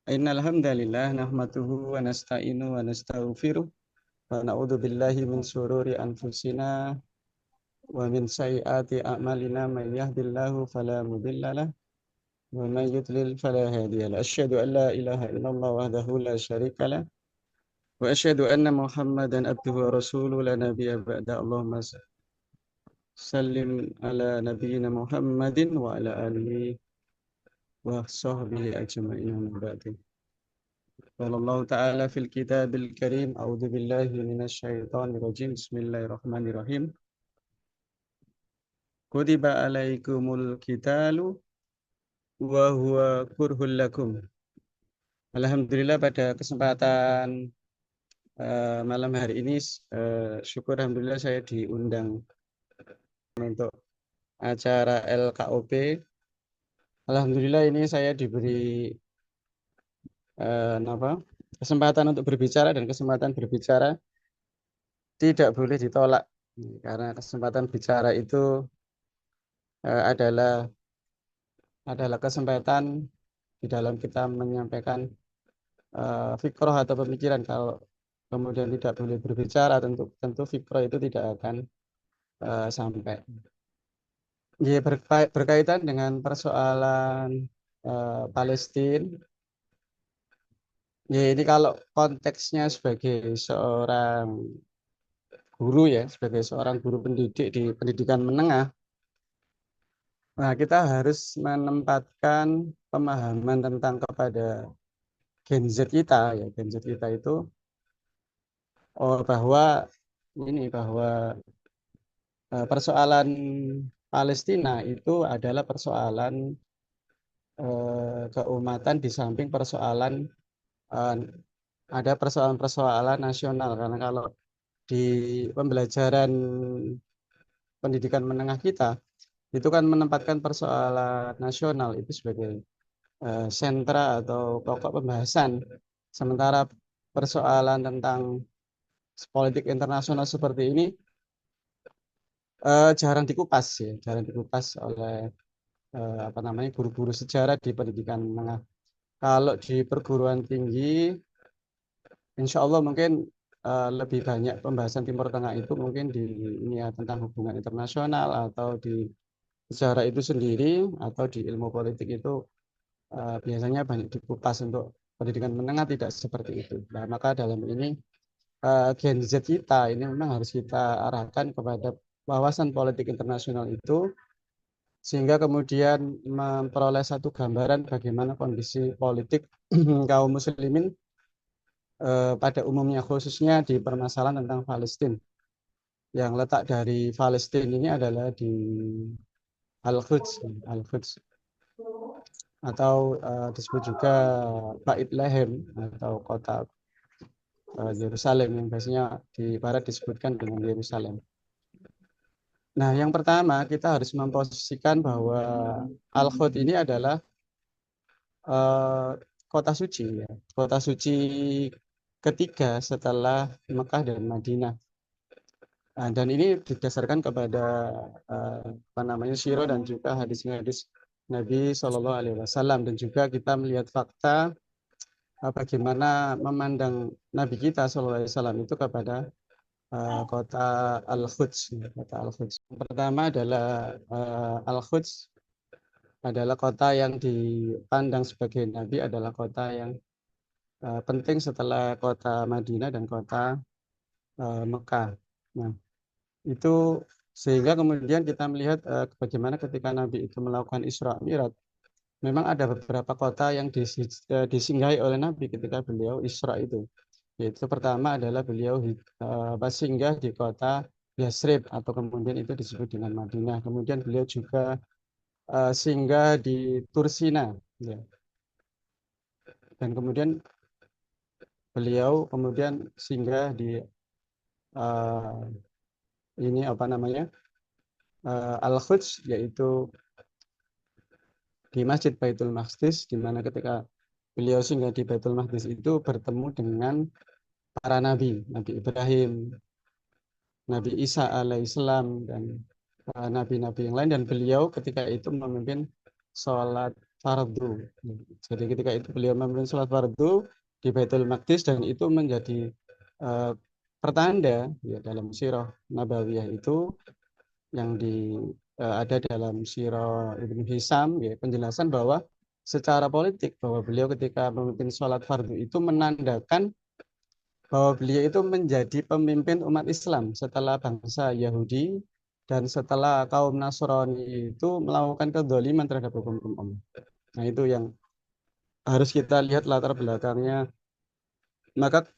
Innal hamdalillah nahmaduhu wa nasta'inu wa nastaghfiruh wa na'udzu billahi min syururi anfusina wa min sayyiati a'malina may yahdihillahu fala mudhillalah wa may yudlil fala hadiyalah. Asyhadu an la ilaha illallah wahdahu la syarikalah wa asyhadu anna Muhammadan abduhu wa rasuluhu la nabiyya ba'da. Allahumma sallim ala nabiyyina Muhammadin wa ala alihi wa sahbihi ajma'in wa ba'du. قال الله تعالى في الكتاب الكريم أعوذ بالله من الشيطان الرجيم بسم الله الرحمن الرحيم كتب عليكم القتال وهو كره لكم. Alhamdulillah pada kesempatan malam hari ini syukur alhamdulillah saya diundang untuk acara LKOP. Alhamdulillah ini saya diberi kesempatan untuk berbicara, dan kesempatan berbicara tidak boleh ditolak karena kesempatan bicara itu adalah kesempatan di dalam kita menyampaikan fikroh atau pemikiran. Kalau kemudian tidak boleh berbicara, tentu fikroh itu tidak akan sampai. Ya, berkaitan dengan persoalan Palestina. Ya, ini kalau konteksnya sebagai seorang guru, ya, sebagai seorang guru pendidik di pendidikan menengah, nah kita harus menempatkan pemahaman tentang kepada Gen Z kita, ya, Gen Z kita itu bahwa persoalan Palestina itu adalah persoalan keumatan, di samping persoalan ada persoalan-persoalan nasional. Karena kalau di pembelajaran pendidikan menengah kita itu kan menempatkan persoalan nasional itu sebagai sentra atau pokok pembahasan, sementara persoalan tentang politik internasional seperti ini jarang dikupas, ya, jarang dikupas oleh guru-guru sejarah di pendidikan menengah. Kalau di perguruan tinggi, insya Allah mungkin lebih banyak pembahasan Timur Tengah itu mungkin di ini, ya, tentang hubungan internasional atau di sejarah itu sendiri, atau di ilmu politik itu biasanya banyak dikupas. Untuk pendidikan menengah tidak seperti itu. Nah, maka dalam ini Gen Z kita ini memang harus kita arahkan kepada wawasan politik internasional itu, sehingga kemudian memperoleh satu gambaran bagaimana kondisi politik kaum muslimin pada umumnya, khususnya di permasalahan tentang Palestina. Yang letak dari Palestina ini adalah di Al-Quds, atau disebut juga Bait Lahem atau kota Yerusalem, yang biasanya di barat disebutkan dengan Yerusalem. Nah, yang pertama kita harus memposisikan bahwa Al-Quds ini adalah kota suci, ya, kota suci ketiga setelah Mekah dan Madinah. Nah, dan ini didasarkan kepada sirah dan juga hadis-hadis Nabi Shallallahu Alaihi Wasallam, dan juga kita melihat fakta bagaimana memandang Nabi kita Shallallahu Alaihi Wasallam itu kepada kota Al-Quds. Kota Al-Quds. Yang pertama adalah Al-Quds adalah kota yang dipandang sebagai Nabi, adalah kota yang penting setelah kota Madinah dan kota Mekah. Nah, itu sehingga kemudian kita melihat bagaimana ketika Nabi itu melakukan Isra Mi'raj, memang ada beberapa kota yang disinggahi oleh Nabi ketika beliau Isra itu. Yaitu pertama adalah beliau singgah di kota Yasrib, atau kemudian itu disebut dengan Madinah. Kemudian beliau juga singgah di Tursina, ya. Dan kemudian beliau kemudian singgah di Al-Quds, yaitu di Masjid Baitul Maqdis, di mana ketika beliau singgah di Baitul Maqdis itu bertemu dengan para nabi, Nabi Ibrahim, Nabi Isa alaihissalam, dan nabi-nabi yang lain, dan beliau ketika itu memimpin sholat fardu. Jadi ketika itu beliau memimpin sholat fardu di Baitul Maqdis, dan itu menjadi eh, pertanda ya dalam sirah Nabawiyah itu yang ada dalam sirah Ibnu Hisam ya, penjelasan bahwa secara politik bahwa beliau ketika memimpin sholat fardu itu menandakan bahwa beliau itu menjadi pemimpin umat Islam setelah bangsa Yahudi dan setelah kaum Nasrani itu melakukan kezaliman terhadap hukum Allah. Nah, itu yang harus kita lihat latar belakangnya. Maka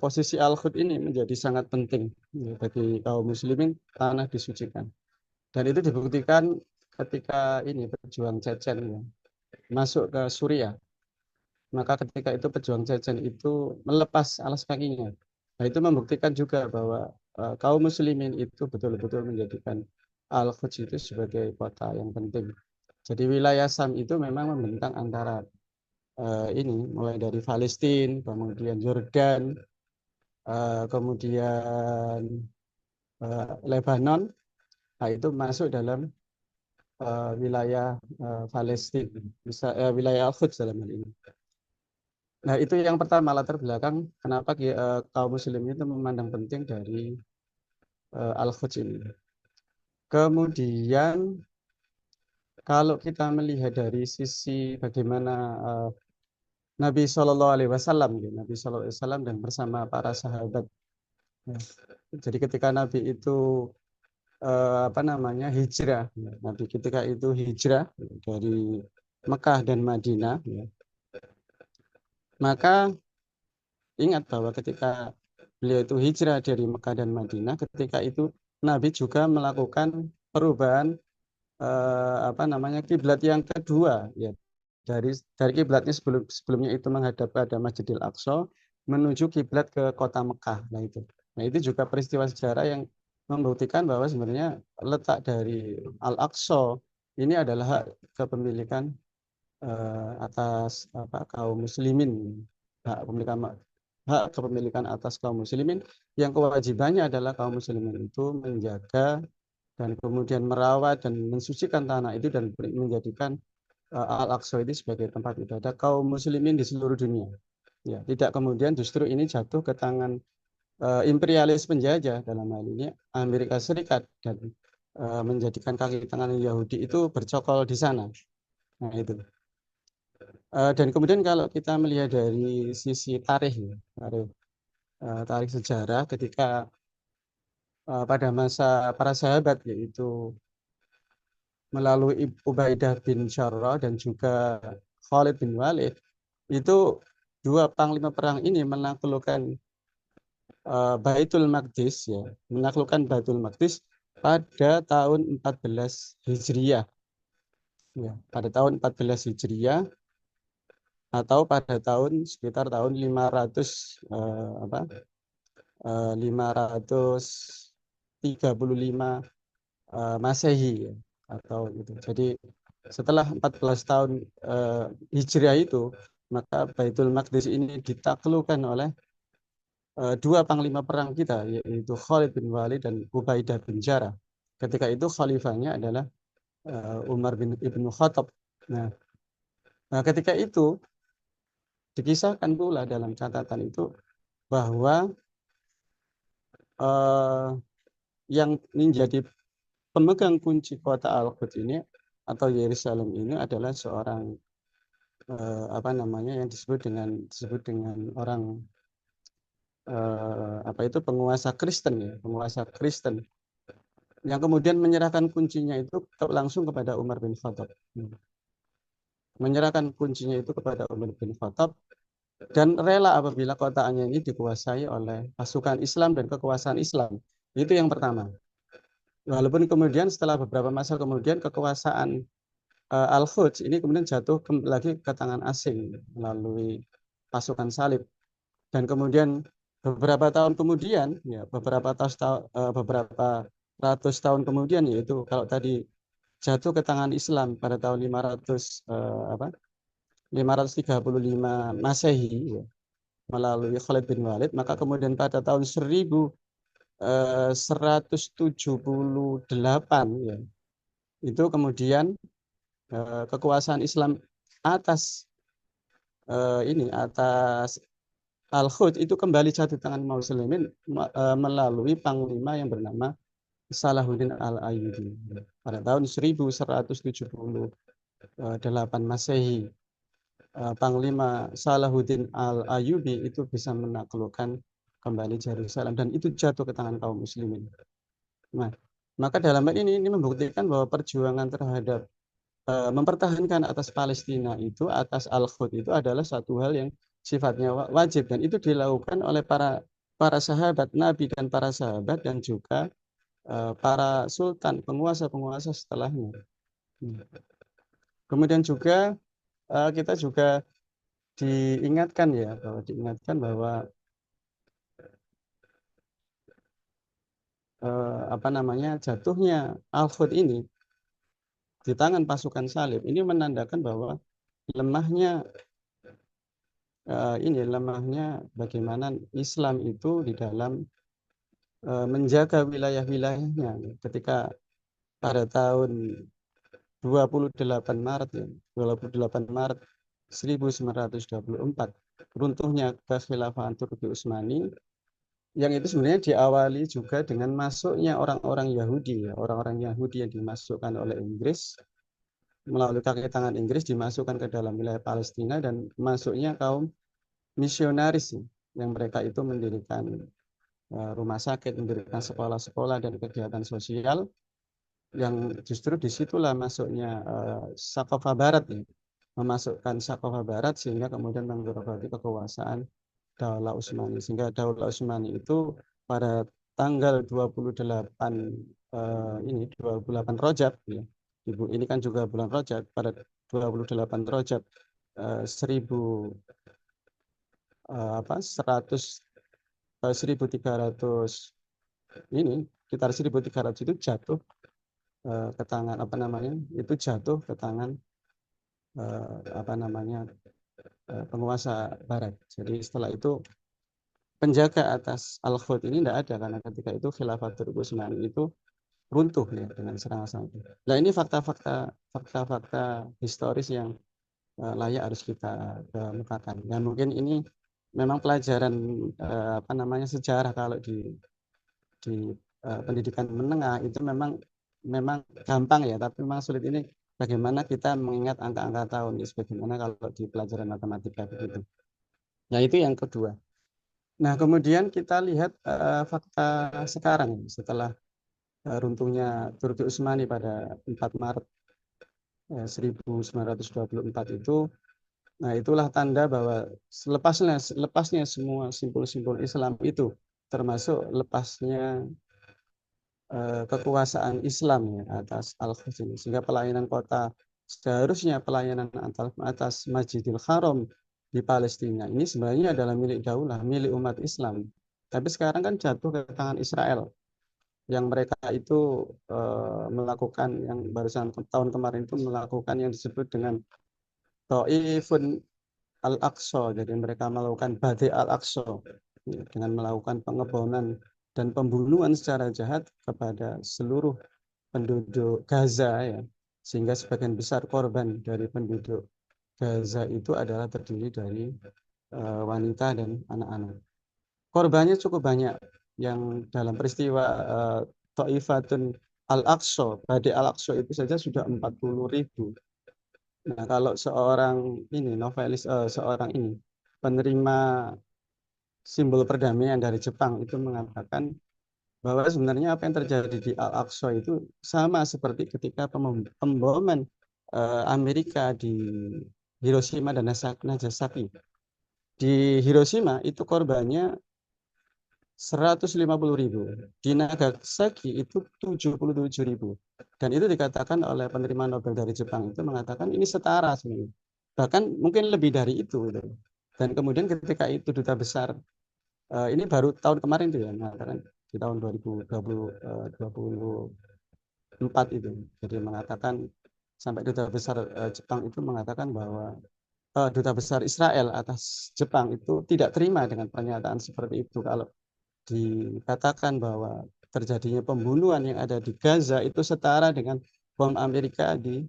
posisi Al-Quds ini menjadi sangat penting ya, bagi kaum muslimin tanah disucikan. Dan itu dibuktikan ketika ini pejuang Chechen ya, masuk ke Suriah. Maka ketika itu pejuang Chechen itu melepas alas kakinya. Nah, itu membuktikan juga bahwa kaum muslimin itu betul-betul menjadikan Al-Quds itu sebagai kota yang penting. Jadi wilayah Sam itu memang membentang antara ini mulai dari Palestina, kemudian Yordan, kemudian Lebanon. Nah, itu masuk dalam wilayah Palestina, wilayah Al-Quds dalam hal ini. Nah, itu yang pertama latar belakang kenapa kaum muslim itu memandang penting dari Al-Quds ini. Kemudian kalau kita melihat dari sisi bagaimana Nabi Shallallahu Alaihi Wasallam, ya, Nabi Shallallahu Alaihi Wasallam dan bersama para sahabat. Ya. Jadi ketika Nabi itu apa namanya hijrah, ya. Nabi ketika itu hijrah dari Mekah dan Madinah, ya. Maka ingat bahwa ketika beliau itu hijrah dari Mekah dan Madinah, ketika itu Nabi juga melakukan perubahan apa namanya kiblat yang kedua, ya, dari kiblatnya sebelumnya itu menghadap pada Masjidil Aqsa menuju kiblat ke kota Mekah. Nah itu juga peristiwa sejarah yang membuktikan bahwa sebenarnya letak dari Al-Aqsa ini adalah hak kepemilikan atas apa kaum muslimin, hak kepemilikan hak kepemilikan atas kaum muslimin yang kewajibannya adalah kaum muslimin itu menjaga dan kemudian merawat dan mensucikan tanah itu dan menjadikan Al-Aqsa itu sebagai tempat ibadah kaum muslimin di seluruh dunia. Ya, tidak kemudian justru ini jatuh ke tangan imperialis penjajah dalam hal ini Amerika Serikat dan menjadikan kaki tangan Yahudi itu bercokol di sana. Nah, itu. Dan kemudian kalau kita melihat dari sisi tarikh, ya, tarikh sejarah ketika pada masa para sahabat yaitu melalui Ubaidah bin Jarrah dan juga Khalid bin Walid, itu dua panglima perang ini menaklukkan Baitul Maqdis, ya, menaklukkan Baitul Maqdis pada tahun 14 Hijriah, ya, pada tahun 14 Hijriah atau pada tahun sekitar tahun 500 apa 535 Masehi, ya, atau itu. Jadi setelah 14 tahun Hijriah itu, maka Baitul Maqdis ini ditaklukkan oleh dua panglima perang kita, yaitu Khalid bin Walid dan Ubaidah bin Jarrah. Ketika itu khalifahnya adalah Umar bin Ibnu Khattab. Nah, ketika itu dikisahkan pula dalam catatan itu bahwa eh, yang menjadi pemegang kunci kota Al-Quds ini atau Yerusalem ini adalah seorang apa namanya yang disebut dengan orang apa itu penguasa Kristen, ya, penguasa Kristen yang kemudian menyerahkan kuncinya itu langsung kepada Umar bin Khattab. Menyerahkan kuncinya itu kepada Umar bin Khattab dan rela apabila kotaannya ini dikuasai oleh pasukan Islam dan kekuasaan Islam. Itu yang pertama. Walaupun kemudian setelah beberapa masa kemudian kekuasaan Al-Quds ini kemudian jatuh lagi ke tangan asing melalui pasukan salib. Dan kemudian beberapa tahun kemudian, ya beberapa ratus tahun kemudian, yaitu kalau tadi jatuh ke tangan Islam pada tahun 535 Masehi, ya, melalui Khalid bin Walid, maka kemudian pada tahun 1178, ya, itu kemudian kekuasaan Islam atas atas Al-Khud itu kembali jatuh tangan Muslimin melalui panglima yang bernama Salahuddin Al-Ayyubi pada tahun 1178 Masehi. Panglima Salahuddin Al-Ayyubi itu bisa menaklukkan kembali Yerusalem dan itu jatuh ke tangan kaum muslimin. Nah, maka dalam hal ini membuktikan bahwa perjuangan terhadap mempertahankan atas Palestina itu, atas Al-Quds itu adalah satu hal yang sifatnya wajib dan itu dilakukan oleh para sahabat Nabi dan para sahabat dan juga para sultan, penguasa-penguasa setelahnya. Kemudian juga kita juga diingatkan bahwa jatuhnya Al-Quds ini di tangan pasukan salib ini menandakan bahwa lemahnya lemahnya bagaimana Islam itu di dalam menjaga wilayah-wilayahnya ketika pada tahun 28 Maret ya, 28 Maret 1924 runtuhnya kekhilafahan Turki Utsmani yang itu sebenarnya diawali juga dengan masuknya orang-orang Yahudi ya, orang-orang Yahudi yang dimasukkan oleh Inggris melalui kaki tangan Inggris dimasukkan ke dalam wilayah Palestina dan masuknya kaum misionaris yang mereka itu mendirikan rumah sakit, mendirikan sekolah-sekolah dan kegiatan sosial yang justru disitulah masuknya Sakofa Barat ya, memasukkan Sakofa Barat sehingga kemudian menggerogoti kekuasaan Daulah Utsmani sehingga Daulah Utsmani itu pada tanggal 28 ini 28 Rajab ya. Ibu ini kan juga bulan Rajab pada 28 Rajab 1000 100 1300 ini sekitar 1300 itu jatuh ke tangan itu jatuh ke tangan penguasa Barat. Jadi setelah itu penjaga atas Al-Khud ini tidak ada karena ketika itu Khilafatul Utsmani itu runtuh ya dengan serangan. Nah ini fakta-fakta historis yang layak harus kita kemukakan. Dan mungkin ini memang pelajaran sejarah kalau di pendidikan menengah itu memang gampang ya, tapi memang sulit ini bagaimana kita mengingat angka-angka tahun ya, sebagaimana kalau di pelajaran matematika begitu. Nah itu yang kedua. Nah kemudian kita lihat fakta sekarang setelah runtuhnya Turki Utsmani pada 4 Maret 1924 itu. Nah, itulah tanda bahwa lepasnya semua simpul-simpul Islam itu, termasuk lepasnya kekuasaan Islam ya, atas Al-Quds ini. Sehingga pelayanan kota, seharusnya pelayanan atas Masjidil Haram di Palestina ini sebenarnya adalah milik daulah, milik umat Islam. Tapi sekarang kan jatuh ke tangan Israel, yang mereka itu melakukan, yang barusan tahun kemarin itu melakukan yang disebut dengan Ta'ifun Al-Aqsa. Jadi mereka melakukan Badai Al-Aqsa dengan melakukan pengeboman dan pembunuhan secara jahat kepada seluruh penduduk Gaza ya. Sehingga sebagian besar korban dari penduduk Gaza itu adalah terdiri dari wanita dan anak-anak. Korbannya cukup banyak yang dalam peristiwa Ta'ifatun Al-Aqsa, Badai Al-Aqsa itu saja sudah 40.000. Nah, kalau seorang ini novelis, seorang ini penerima simbol perdamaian dari Jepang itu mengatakan bahwa sebenarnya apa yang terjadi di Al-Aqsa itu sama seperti ketika pemboman Amerika di Hiroshima dan Nagasaki. Di Hiroshima itu korbannya 150.000, di Nagasaki itu 77.000, dan itu dikatakan oleh penerima Nobel dari Jepang itu mengatakan ini setara sebenarnya, bahkan mungkin lebih dari itu gitu. Dan kemudian ketika itu duta besar ini baru tahun kemarin tuh ya mengatakan di tahun 2024 itu, jadi mengatakan sampai duta besar Jepang itu mengatakan bahwa duta besar Israel atas Jepang itu tidak terima dengan pernyataan seperti itu kalau dikatakan bahwa terjadinya pembunuhan yang ada di Gaza itu setara dengan bom Amerika di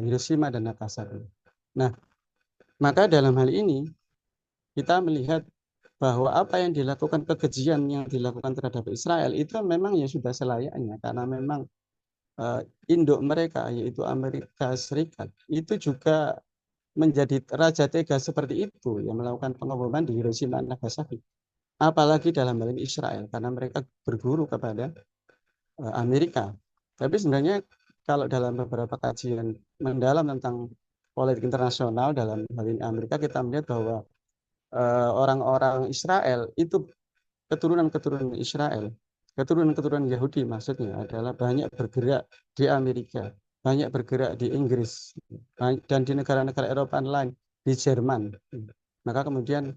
Hiroshima dan Nagasaki. Nah, maka dalam hal ini kita melihat bahwa apa yang dilakukan, kekejian yang dilakukan terhadap Israel itu memang ya sudah selayaknya, karena memang induk mereka yaitu Amerika Serikat itu juga menjadi raja tega seperti itu yang melakukan pengeboman di Hiroshima dan Nagasaki. Apalagi dalam hal ini Israel, karena mereka berguru kepada Amerika. Tapi sebenarnya kalau dalam beberapa kajian mendalam tentang politik internasional dalam hal ini Amerika, kita melihat bahwa orang-orang Israel itu keturunan-keturunan Israel, keturunan-keturunan Yahudi maksudnya adalah banyak bergerak di Amerika, banyak bergerak di Inggris, dan di negara-negara Eropa lain, di Jerman. Maka kemudian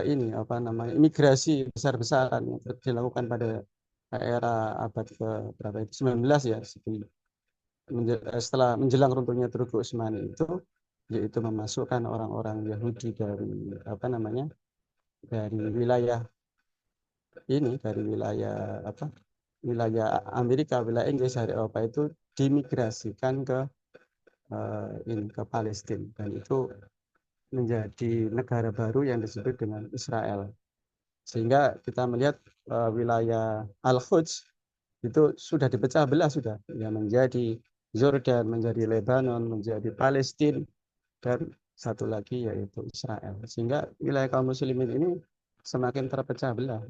ini apa namanya, imigrasi besar-besaran yang dilakukan pada era abad ke berapa itu, 19 ya, setelah menjelang runtuhnya Turki Utsmani itu, yaitu memasukkan orang-orang Yahudi dari apa namanya, dari wilayah ini, dari wilayah apa, wilayah Amerika, wilayah Inggris, dari Eropa itu dimigrasikan ke ini, ke Palestina, dan itu menjadi negara baru yang disebut dengan Israel. Sehingga kita melihat wilayah Al-Quds itu sudah dipecah belah, sudah ya, menjadi Jordan, menjadi Lebanon, menjadi Palestina, dan satu lagi yaitu Israel. Sehingga wilayah kaum muslimin ini semakin terpecah belah.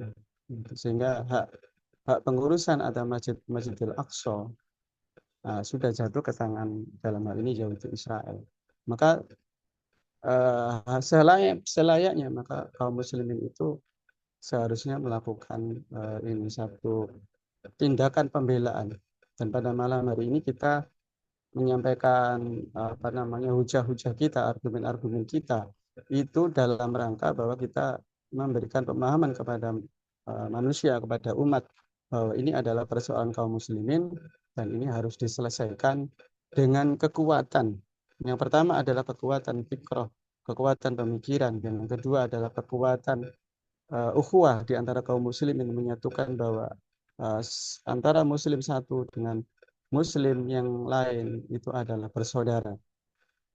Sehingga hak pengurusan atau Masjidil Aqsa sudah jatuh ke tangan dalam hal ini yaitu Israel. Maka selayaknya maka kaum muslimin itu seharusnya melakukan ini satu tindakan pembelaan. Dan pada malam hari ini kita menyampaikan apa namanya, hujah-hujah kita, argumen-argumen kita itu dalam rangka bahwa kita memberikan pemahaman kepada manusia, kepada umat, bahwa ini adalah persoalan kaum muslimin dan ini harus diselesaikan dengan kekuatan. Yang pertama adalah kekuatan fikroh, kekuatan pemikiran. Yang kedua adalah kekuatan ukhuwah di antara kaum muslimin, menyatukan bahwa antara muslim satu dengan muslim yang lain itu adalah bersaudara.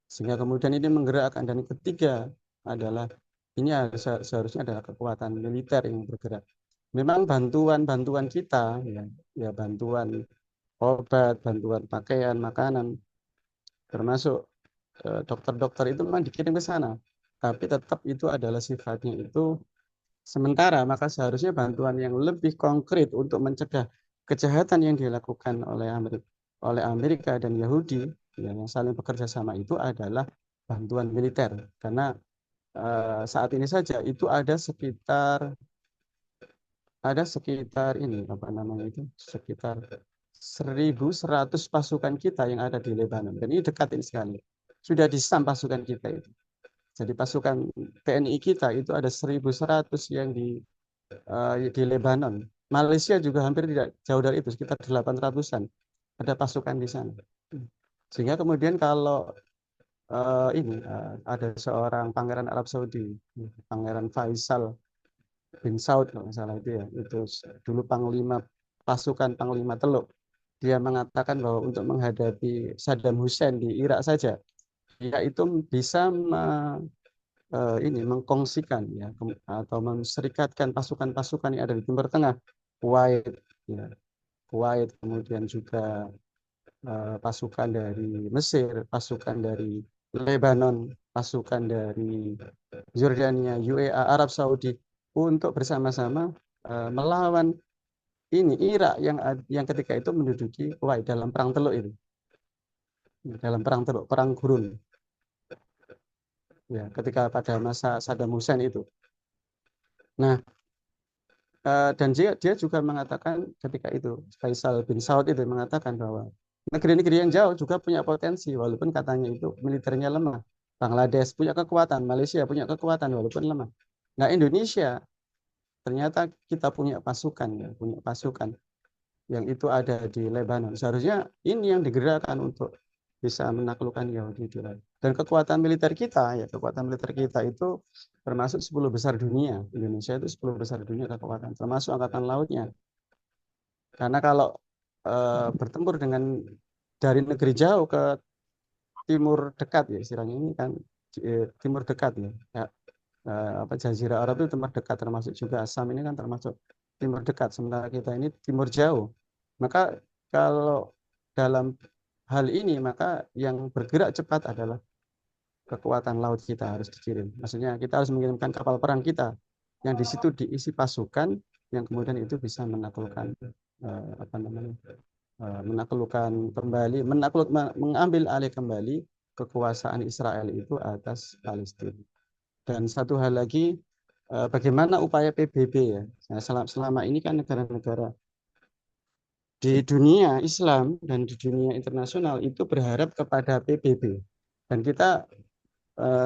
Sehingga kemudian ini menggerakkan, dan ketiga adalah ini seharusnya adalah kekuatan militer yang bergerak. Memang bantuan-bantuan kita ya bantuan obat, bantuan pakaian, makanan, termasuk dokter-dokter itu memang dikirim ke sana. Tapi tetap itu adalah sifatnya itu sementara, maka seharusnya bantuan yang lebih konkret untuk mencegah kejahatan yang dilakukan oleh Amerika dan Yahudi yang saling bekerja sama itu adalah bantuan militer. Karena saat ini saja itu ada sekitar ini apa namanya itu, sekitar 1.100 pasukan kita yang ada di Lebanon, dan ini dekat ini sekali. Sudah disam pasukan kita itu. Jadi pasukan TNI kita itu ada 1.100 yang di Lebanon. Malaysia juga hampir tidak jauh dari itu, sekitar 800-an. Ada pasukan di sana. Sehingga kemudian kalau ada seorang pangeran Arab Saudi, Pangeran Faisal bin Saud kalau nggak salah itu ya, itu dulu panglima pasukan, panglima Teluk. Dia mengatakan bahwa untuk menghadapi Saddam Hussein di Irak saja, dia itu bisa ini mengkongsikan ya, atau menserikatkan pasukan-pasukan yang ada di Timur Tengah, Kuwait, ya, Kuwait, kemudian juga pasukan dari Mesir, pasukan dari Lebanon, pasukan dari Yordania, UEA, Arab Saudi, untuk bersama-sama melawan ini Irak yang ketika itu menduduki Kuwait dalam perang Teluk itu, dalam perang Teluk, perang gurun, ya, ketika pada masa Saddam Hussein itu. Nah, dan dia juga mengatakan ketika itu, Faisal bin Saud itu mengatakan bahwa negeri-negeri yang jauh juga punya potensi, walaupun katanya itu militernya lemah. Bangladesh punya kekuatan, Malaysia punya kekuatan walaupun lemah. Nah, Indonesia ternyata kita punya pasukan, ya, punya pasukan yang itu ada di Lebanon. Seharusnya ini yang digerakkan untuk bisa menaklukkan Yahudi di Lebanon. Dan kekuatan militer kita, ya, kekuatan militer kita itu termasuk 10 besar dunia. Indonesia itu 10 besar dunia kekuatan, termasuk angkatan lautnya. Karena kalau bertempur dengan dari negeri jauh ke Timur Dekat ya istilahnya ini kan Timur Dekat ya. Ya, apa Jazirah Arab itu Timur Dekat termasuk juga Assam ini kan termasuk Timur Dekat sementara kita ini Timur Jauh. Maka kalau dalam hal ini maka yang bergerak cepat adalah kekuatan laut kita harus dikirim. Maksudnya kita harus mengirimkan kapal perang kita yang di situ diisi pasukan yang kemudian itu bisa menaklukkan apa namanya menaklukkan kembali mengambil alih kembali kekuasaan Israel itu atas Palestina. Dan satu hal lagi bagaimana upaya PBB ya. Nah, selama ini kan negara-negara di dunia Islam dan di dunia internasional itu berharap kepada PBB. Dan kita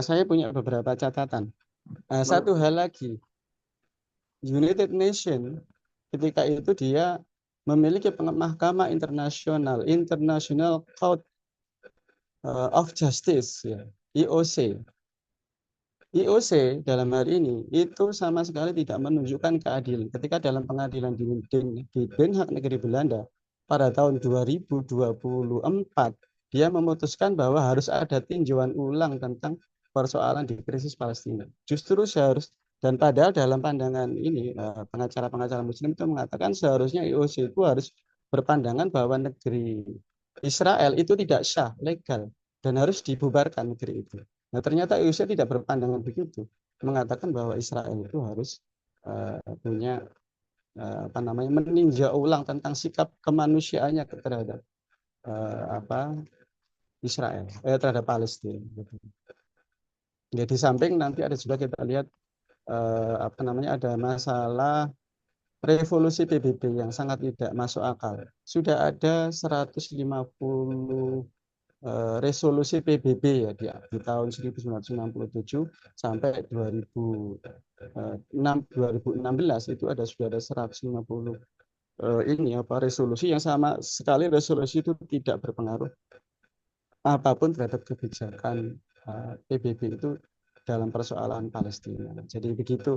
saya punya beberapa catatan. Satu hal lagi, United Nations ketika itu dia memiliki mahkamah internasional, International Court of Justice, ya, IOC. IOC dalam hal ini itu sama sekali tidak menunjukkan keadilan. Ketika dalam pengadilan di Den Haag negeri Belanda pada tahun 2024, dia memutuskan bahwa harus ada tinjauan ulang tentang persoalan di krisis Palestina. Justru seharus dan padahal dalam pandangan ini pengacara-pengacara Muslim itu mengatakan seharusnya IOC itu harus berpandangan bahwa negeri Israel itu tidak sah, legal dan harus dibubarkan negeri itu. Nah, ternyata IOC tidak berpandangan begitu, mengatakan bahwa Israel itu harus punya apa namanya meninjau ulang tentang sikap kemanusiaannya terhadap apa Israel, terhadap Palestina. Ya, di samping nanti ada juga kita lihat apa namanya ada masalah revolusi PBB yang sangat tidak masuk akal. Sudah ada 150 resolusi PBB ya di tahun 1967 sampai 2016 itu sudah ada 150 ini apa resolusi yang sama sekali resolusi itu tidak berpengaruh apapun terhadap kebijakan PBB itu dalam persoalan Palestina. Jadi begitu